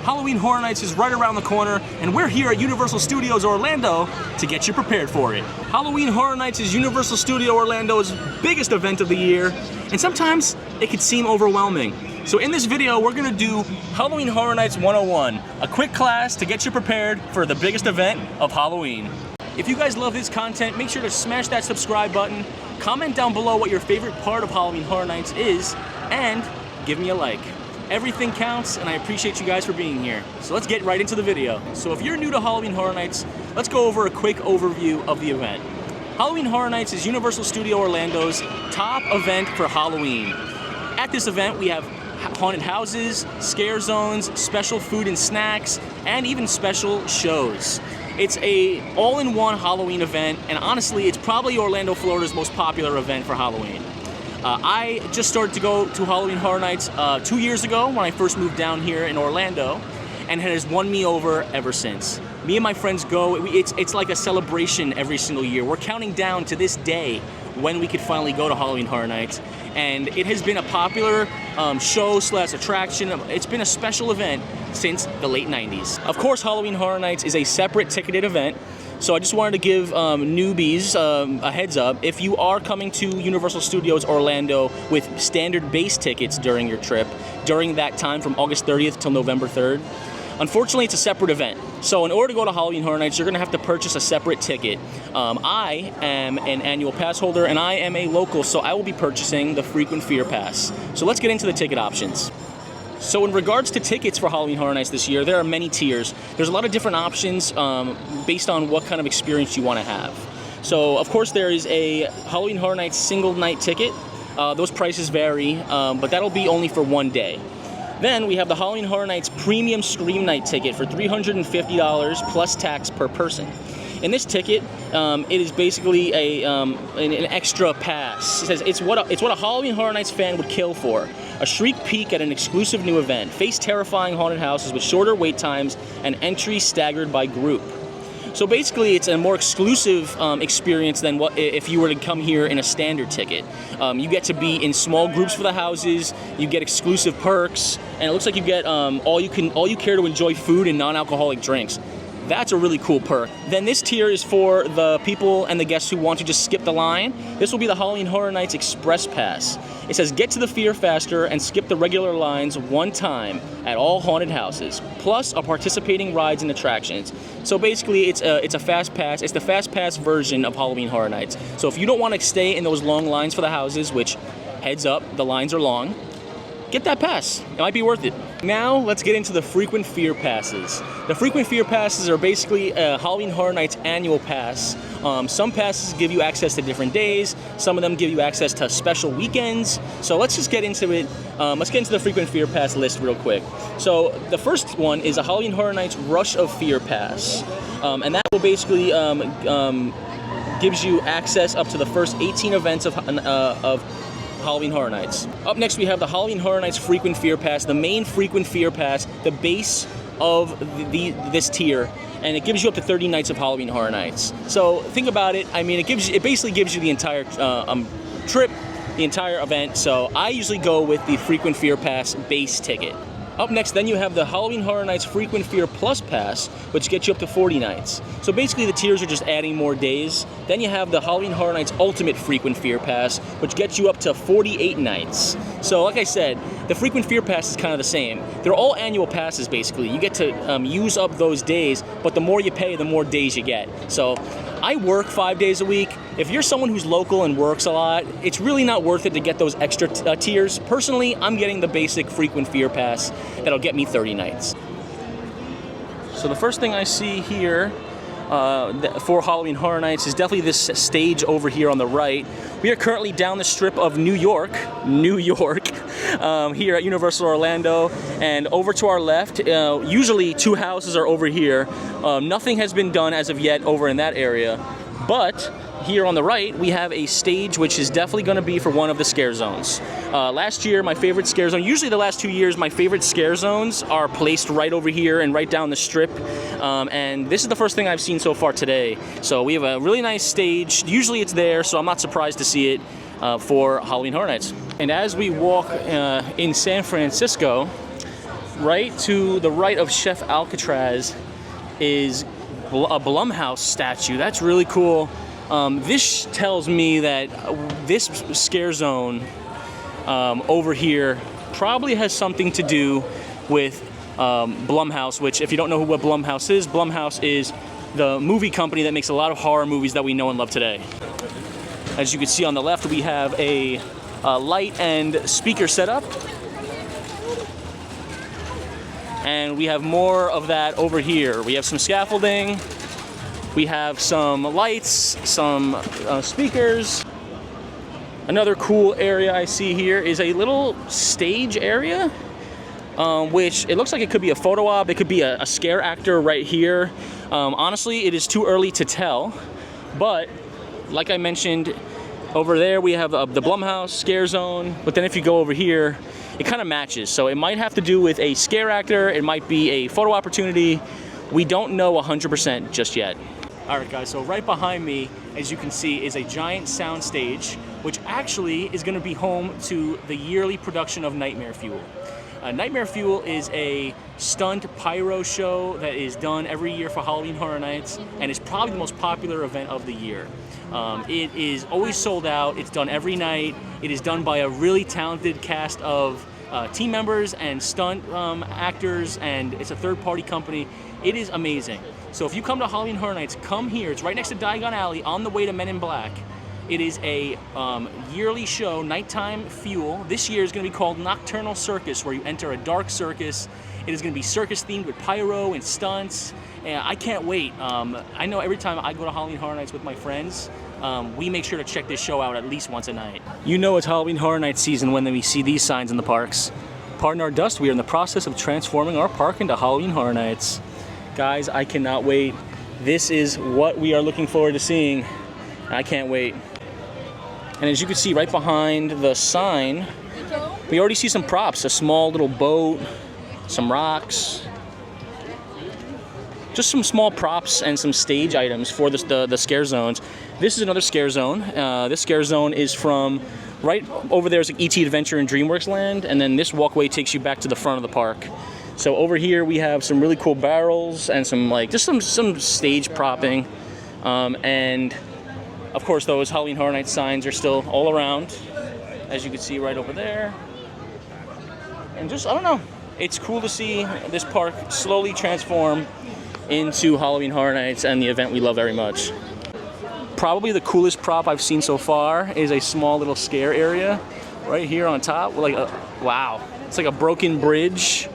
Halloween Horror Nights is right around the corner, and we're here at Universal Studios Orlando to get you prepared for it. Halloween Horror Nights is Universal Studio Orlando's biggest event of the year, and sometimes it can seem overwhelming. So in this video, we're gonna do Halloween Horror Nights 101, a quick class to get you prepared for the biggest event of Halloween. If you guys love this content, make sure to smash that subscribe button, comment down below what your favorite part of Halloween Horror Nights is, and give me a like. Everything counts, and I appreciate you guys for being here. So let's get right into the video. So if you're new to Halloween Horror Nights, let's go over a quick overview of the event. Halloween Horror Nights is Universal Studio Orlando's top event for Halloween. At this event, we have haunted houses, scare zones, special food and snacks, and even special shows. It's a all-in-one Halloween event, and honestly, it's probably Orlando, Florida's most popular event for Halloween. I just started to go to Halloween Horror Nights 2 years ago when I first moved down here in Orlando, and it has won me over ever since. Me and my friends go, it's like a celebration every single year. We're counting down to this day when we could finally go to Halloween Horror Nights, and it has been a popular show/attraction. It's been a special event since the late 90s. Of course, Halloween Horror Nights is a separate ticketed event, so I just wanted to give newbies a heads up. If you are coming to Universal Studios Orlando with standard base tickets during your trip, during that time from August 30th till November 3rd, unfortunately, it's a separate event. So in order to go to Halloween Horror Nights, you're gonna have to purchase a separate ticket. I am an annual pass holder, and I am a local, so I will be purchasing the Frequent Fear Pass. So let's get into the ticket options. So in regards to tickets for Halloween Horror Nights this year, there are many tiers. There's a lot of different options based on what kind of experience you want to have. So of course there is a Halloween Horror Nights single night ticket. Those prices vary, but that'll be only for one day. Then we have the Halloween Horror Nights Premium Scream Night ticket for $350 plus tax per person. In this ticket, it is basically an extra pass. It says it's what a Halloween Horror Nights fan would kill for. A sneak peek at an exclusive new event. Face terrifying haunted houses with shorter wait times and entry staggered by group. So basically, it's a more exclusive experience than what if you were to come here in a standard ticket. You get to be in small groups for the houses. You get exclusive perks, and it looks like you get all you care to enjoy food and non-alcoholic drinks. That's a really cool perk. Then this tier is for the people and the guests who want to just skip the line. This will be the Halloween Horror Nights Express Pass. It says get to the fear faster and skip the regular lines one time at all haunted houses, plus a participating rides and attractions. So basically it's a fast pass. It's the fast pass version of Halloween Horror Nights. So if you don't want to stay in those long lines for the houses, which heads up, the lines are long, get that pass. It might be worth it. Now, let's get into the Frequent Fear Passes. The Frequent Fear Passes are basically a Halloween Horror Nights annual pass. Some passes give you access to different days. Some of them give you access to special weekends. So let's just get into it. Let's get into the Frequent Fear Pass list real quick. So the first one is a Halloween Horror Nights Rush of Fear Pass. And that will basically gives you access up to the first 18 events of Halloween Horror Nights. Up next, we have the Halloween Horror Nights Frequent Fear Pass, the main Frequent Fear Pass, the base of this tier, and it gives you up to 30 nights of Halloween Horror Nights. So think about it. I mean, it basically gives you the entire trip, the entire event. So I usually go with the Frequent Fear Pass base ticket. Up next, then you have the Halloween Horror Nights Frequent Fear Plus Pass, which gets you up to 40 nights. So basically the tiers are just adding more days. Then you have the Halloween Horror Nights Ultimate Frequent Fear Pass, which gets you up to 48 nights. So like I said, the Frequent Fear Pass is kind of the same. They're all annual passes, basically. You get to use up those days, but the more you pay, the more days you get. So I work 5 days a week. If you're someone who's local and works a lot, it's really not worth it to get those extra tiers. Personally, I'm getting the basic Frequent Fear Pass that'll get me 30 nights. So the first thing I see here for Halloween Horror Nights is definitely this stage over here on the right. We are currently down the strip of New York, here at Universal Orlando, and over to our left, usually two houses are over here. Nothing has been done as of yet over in that area, but here on the right, we have a stage which is definitely going to be for one of the scare zones. Last year, my favorite scare zone, usually the last 2 years, my favorite scare zones are placed right over here and right down the strip. And this is the first thing I've seen so far today. So we have a really nice stage. Usually it's there, so I'm not surprised to see it for Halloween Horror Nights. And as we walk in San Francisco, right to the right of Chef Alcatraz is a Blumhouse statue. That's really cool. This tells me that this scare zone over here probably has something to do with Blumhouse, which, if you don't know what Blumhouse is the movie company that makes a lot of horror movies that we know and love today. As you can see on the left, we have a light and speaker setup. And we have more of that over here. We have some scaffolding, we have some lights, some speakers. Another cool area I see here is a little stage area, which it looks like it could be a photo op, it could be a scare actor right here. Honestly, it is too early to tell, but like I mentioned, over there we have the Blumhouse scare zone, but then if you go over here, it kind of matches. So it might have to do with a scare actor, it might be a photo opportunity. We don't know 100% just yet. All right, guys, so right behind me, as you can see, is a giant sound stage, which actually is going to be home to the yearly production of Nightmare Fuel. Nightmare Fuel is a stunt pyro show that is done every year for Halloween Horror Nights, and is probably the most popular event of the year. It is always sold out. It's done every night. It is done by a really talented cast of team members and stunt actors, and it's a third-party company. It is amazing. So if you come to Halloween Horror Nights, come here. It's right next to Diagon Alley on the way to Men in Black. It is a yearly show, nighttime fuel. This year is going to be called Nocturnal Circus, where you enter a dark circus. It is going to be circus themed with pyro and stunts. And I can't wait. I know every time I go to Halloween Horror Nights with my friends, we make sure to check this show out at least once a night. You know it's Halloween Horror Nights season when we see these signs in the parks. Pardon our dust, we are in the process of transforming our park into Halloween Horror Nights. Guys, I cannot wait. This is what we are looking forward to seeing. I can't wait. And as you can see right behind the sign, we already see some props, a small little boat, some rocks, just some small props and some stage items for the scare zones. This is another scare zone. This scare zone is from right over there is like E.T. Adventure in DreamWorks Land, and then this walkway takes you back to the front of the park. So over here we have some really cool barrels and some some stage propping, and of course those Halloween Horror Nights signs are still all around, as you can see right over there. And just, I don't know, it's cool to see this park slowly transform into Halloween Horror Nights and the event we love very much. Probably the coolest prop I've seen so far is a small little scare area right here on top. Wow, it's like a broken bridge.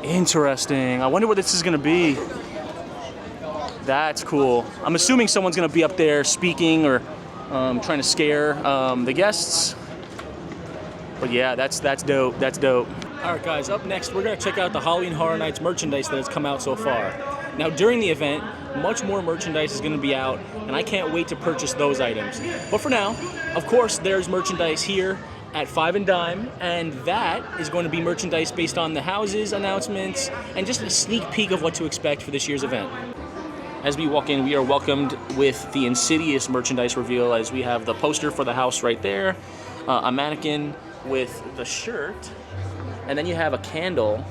Interesting. I wonder what this is gonna be. That's cool. I'm assuming someone's gonna be up there speaking or trying to scare the guests. But yeah, that's dope. That's dope. All right, guys, up next, we're gonna check out the Halloween Horror Nights merchandise that has come out so far. Now, during the event, much more merchandise is gonna be out, and I can't wait to purchase those items. But for now, of course, there's merchandise here at Five and Dime, and that is going to be merchandise based on the houses, announcements, and just a sneak peek of what to expect for this year's event. As we walk in, we are welcomed with the Insidious merchandise reveal, as we have the poster for the house right there, a mannequin with the shirt, and then you have a candle,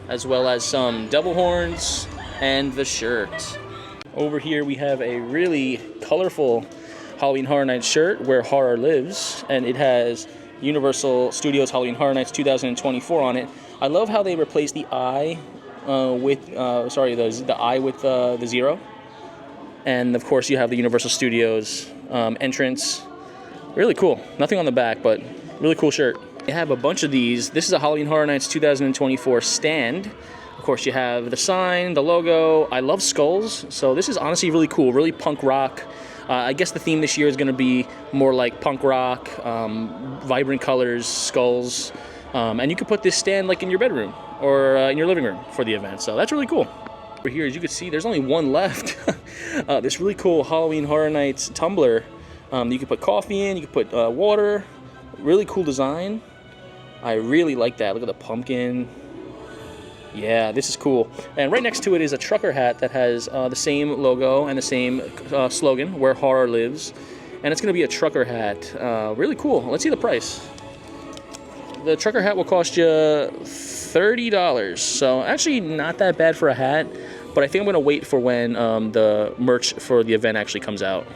as well as some devil horns and the shirt. Over here we have a really colorful Halloween Horror Nights shirt, Where Horror Lives, and it has Universal Studios Halloween Horror Nights 2024 on it. I love how they replaced the eye with the zero. And of course you have the Universal Studios entrance. Really cool. Nothing on the back, but really cool shirt. You have a bunch of these. This is a Halloween Horror Nights 2024 stand. Of course you have the sign, the logo. I love skulls, so this is honestly really cool, really punk rock. I guess the theme this year is going to be more like punk rock, vibrant colors, skulls, and you can put this stand like in your bedroom or in your living room for the event. So that's really cool. Over here, as you can see, there's only one left. This really cool Halloween Horror Nights tumbler. You can put coffee in, you can put water. Really cool design. I really like that. Look at the pumpkin. Yeah, this is cool. And right next to it is a trucker hat that has the same logo and the same slogan, Where Horror Lives. And it's going to be a trucker hat. Really cool. Let's see the price. the trucker hat will cost you $30. So actually not that bad for a hat, but I think I'm going to wait for when the merch for the event actually comes out.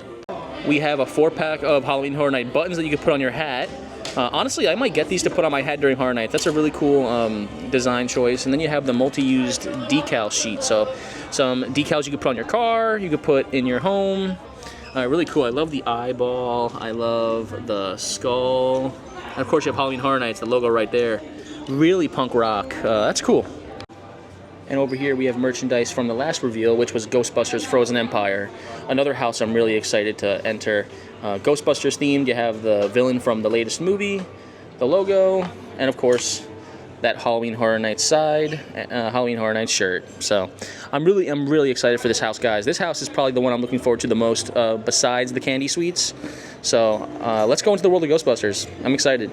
We have a 4-pack of Halloween Horror Night buttons that you can put on your hat. Honestly, I might get these to put on my hat during Horror Nights. That's a really cool design choice. And then you have the multi-used decal sheet. So some decals you could put on your car, you could put in your home. Really cool. I love the eyeball. I love the skull. And of course, you have Halloween Horror Nights, the logo right there. Really punk rock. That's cool. And over here we have merchandise from the last reveal, which was Ghostbusters Frozen Empire. Another house I'm really excited to enter. Ghostbusters themed, you have the villain from the latest movie, the logo, and of course, that Halloween Horror Nights side, Halloween Horror Nights shirt. So I'm really excited for this house, guys. This house is probably the one I'm looking forward to the most, besides the candy sweets. So let's go into the world of Ghostbusters. I'm excited.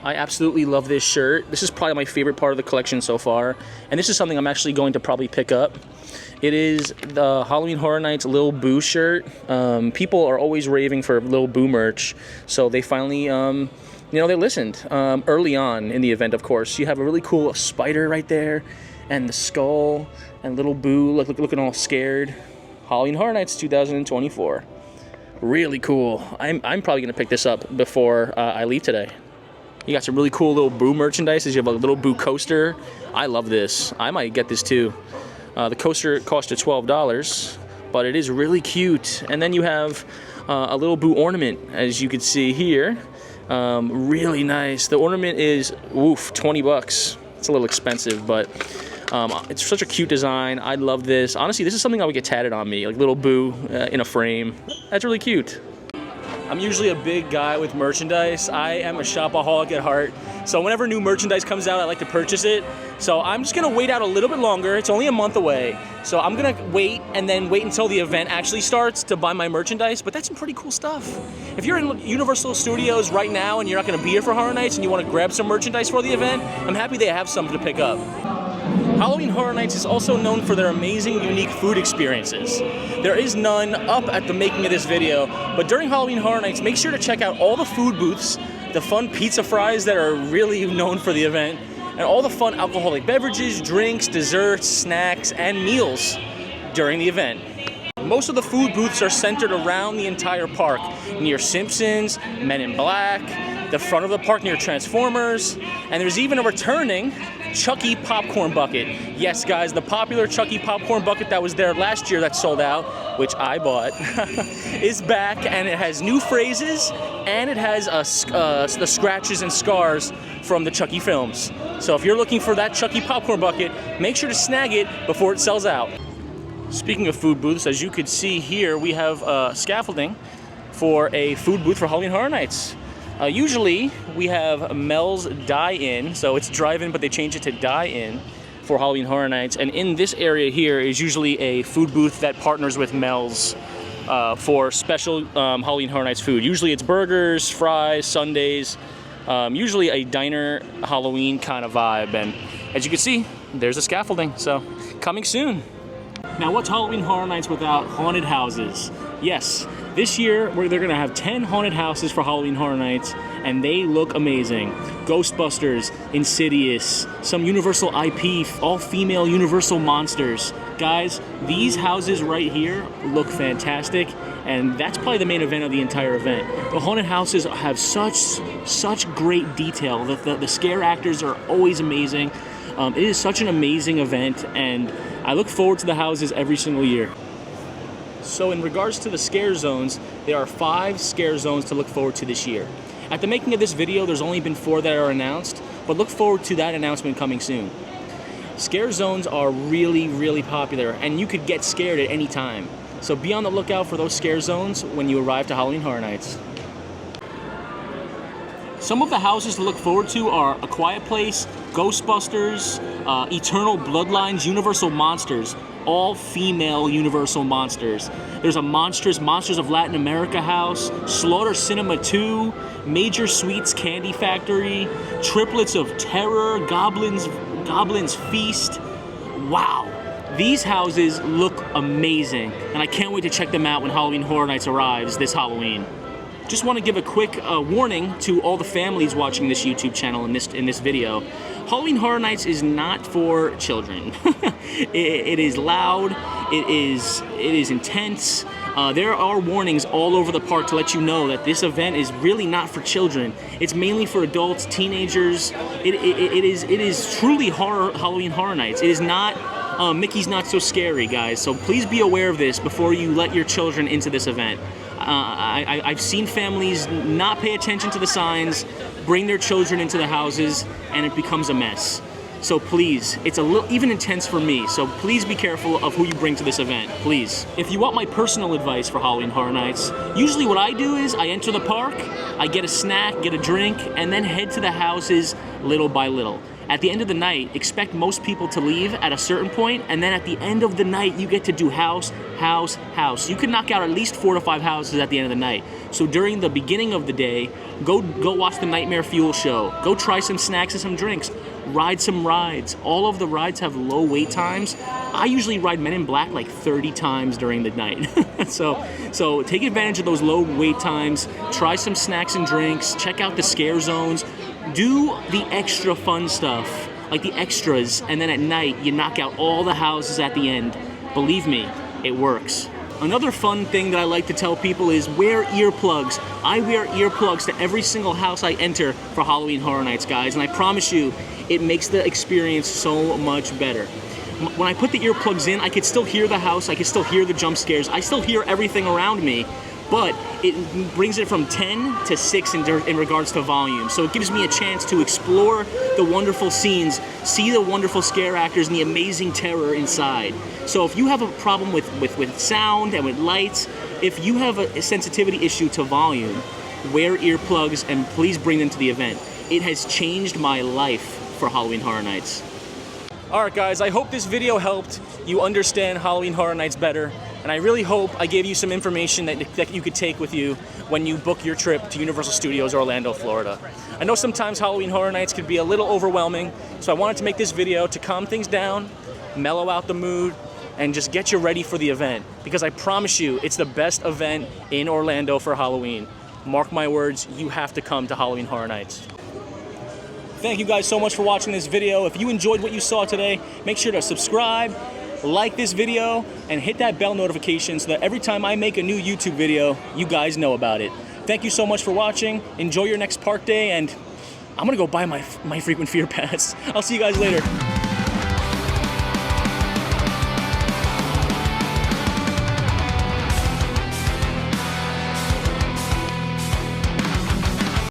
I absolutely love this shirt. This is probably my favorite part of the collection so far. And this is something I'm actually going to probably pick up. It is the Halloween Horror Nights Lil Boo shirt. People are always raving for Lil Boo merch. So they finally, they listened early on in the event, of course. You have a really cool spider right there. And the skull. And Lil Boo looking all scared. Halloween Horror Nights 2024. Really cool. I'm probably going to pick this up before I leave today. You got some really cool Lil Boo merchandise. You have a Lil Boo coaster. I love this. I might get this too. The coaster cost you $12, but it is really cute. And then you have a Lil Boo ornament, as you can see here. Really nice. The ornament is, $20. It's a little expensive, but it's such a cute design. I love this. Honestly, this is something I would get tatted on me, like Lil Boo in a frame. That's really cute. I'm usually a big guy with merchandise. I am a shopaholic at heart. So whenever new merchandise comes out, I like to purchase it. So I'm just gonna wait out a little bit longer. It's only a month away. So I'm gonna wait and then wait until the event actually starts to buy my merchandise. But that's some pretty cool stuff. If you're in Universal Studios right now and you're not gonna be here for Horror Nights and you wanna grab some merchandise for the event, I'm happy they have some to pick up. Halloween Horror Nights is also known for their amazing, unique food experiences. There is none up at the making of this video, but during Halloween Horror Nights, make sure to check out all the food booths, the fun pizza fries that are really known for the event, and all the fun alcoholic beverages, drinks, desserts, snacks, and meals during the event. Most of the food booths are centered around the entire park, near Simpsons, Men in Black, the front of the park near Transformers, and there's even a returning Chucky popcorn bucket. Yes, guys, the popular Chucky popcorn bucket that was there last year that sold out, which I bought, is back, and it has new phrases, and it has the scratches and scars from the Chucky films. So if you're looking for that Chucky popcorn bucket, make sure to snag it before it sells out. Speaking of food booths, as you could see here, we have scaffolding for a food booth for Halloween Horror Nights. Usually we have Mel's Die-In, so it's drive-in, but they changed it to die-in for Halloween Horror Nights. And in this area here is usually a food booth that partners with Mel's for special Halloween Horror Nights food. Usually it's burgers, fries, sundaes, usually a diner Halloween kind of vibe. And as you can see, there's the scaffolding, so coming soon. Now, what's Halloween Horror Nights without haunted houses? Yes, this year they're gonna have 10 haunted houses for Halloween Horror Nights, and they look amazing. Ghostbusters, Insidious, some Universal IP, all-female Universal monsters. Guys, these houses right here look fantastic, and that's probably the main event of the entire event. The haunted houses have such great detail. The scare actors are always amazing. It is such an amazing event, and I look forward to the houses every single year. So in regards to the scare zones, there are 5 scare zones to look forward to this year. At the making of this video, there's only been 4 that are announced, but look forward to that announcement coming soon. Scare zones are really popular, and you could get scared at any time. So be on the lookout for those scare zones when you arrive to Halloween Horror Nights. Some of the houses to look forward to are A Quiet Place, Ghostbusters, Eternal Bloodlines, Universal Monsters, all female Universal monsters. There's a Monsters of Latin America house, Slaughter Cinema 2, Major Sweets Candy Factory, Triplets of Terror, Goblins Feast. Wow, these houses look amazing, and I can't wait to check them out when Halloween Horror Nights arrives this Halloween. just want to give a quick warning to all the families watching this YouTube channel in this video. Halloween Horror Nights is not for children. It is loud. It is intense. There are warnings all over the park to let you know that this event is really not for children. It's mainly for adults, teenagers. It is truly Halloween Horror Nights. It is not Mickey's Not So Scary, guys. So please be aware of this before you let your children into this event. I've seen families not pay attention to the signs, bring their children into the houses, and it becomes a mess. So please, it's a little even intense for me, so please be careful of who you bring to this event, please. If you want my personal advice for Halloween Horror Nights, usually what I do is I enter the park, I get a snack, get a drink, and then head to the houses little by little. At the end of the night, expect most people to leave at a certain point, and then at the end of the night, you get to do house, house, house. You can knock out at least 4 to 5 houses at the end of the night. So during the beginning of the day, go watch the Nightmare Fuel show. Go try some snacks and some drinks. Ride some rides. All of the rides have low wait times. I usually ride Men in Black like 30 times during the night. so take advantage of those low wait times. Try some snacks and drinks. Check out the scare zones. Do the extra fun stuff, like the extras, and then at night you knock out all the houses at the end. Believe me, it works. Another fun thing that I like to tell people is wear earplugs. I wear earplugs to every single house I enter for Halloween Horror Nights, guys, and I promise you, it makes the experience so much better. When I put the earplugs in, I could still hear the house, I could still hear the jump scares, I still hear everything around me, but it brings it from 10 to 6 in regards to volume. So it gives me a chance to explore the wonderful scenes, see the wonderful scare actors and the amazing terror inside. So if you have a problem with sound and with lights, if you have a sensitivity issue to volume, wear earplugs and please bring them to the event. It has changed my life for Halloween Horror Nights. Alright guys, I hope this video helped you understand Halloween Horror Nights better. And I really hope I gave you some information that you could take with you when you book your trip to Universal Studios Orlando, Florida. I know sometimes Halloween Horror Nights could be a little overwhelming, so I wanted to make this video to calm things down, mellow out the mood, and just get you ready for the event. Because I promise you, it's the best event in Orlando for Halloween. Mark my words, you have to come to Halloween Horror Nights. Thank you guys so much for watching this video. If you enjoyed what you saw today, make sure to subscribe, like this video, and hit that bell notification so that every time I make a new YouTube video, you guys know about it. Thank you so much for watching. Enjoy your next park day, and I'm gonna go buy my frequent fear pass. I'll see you guys later.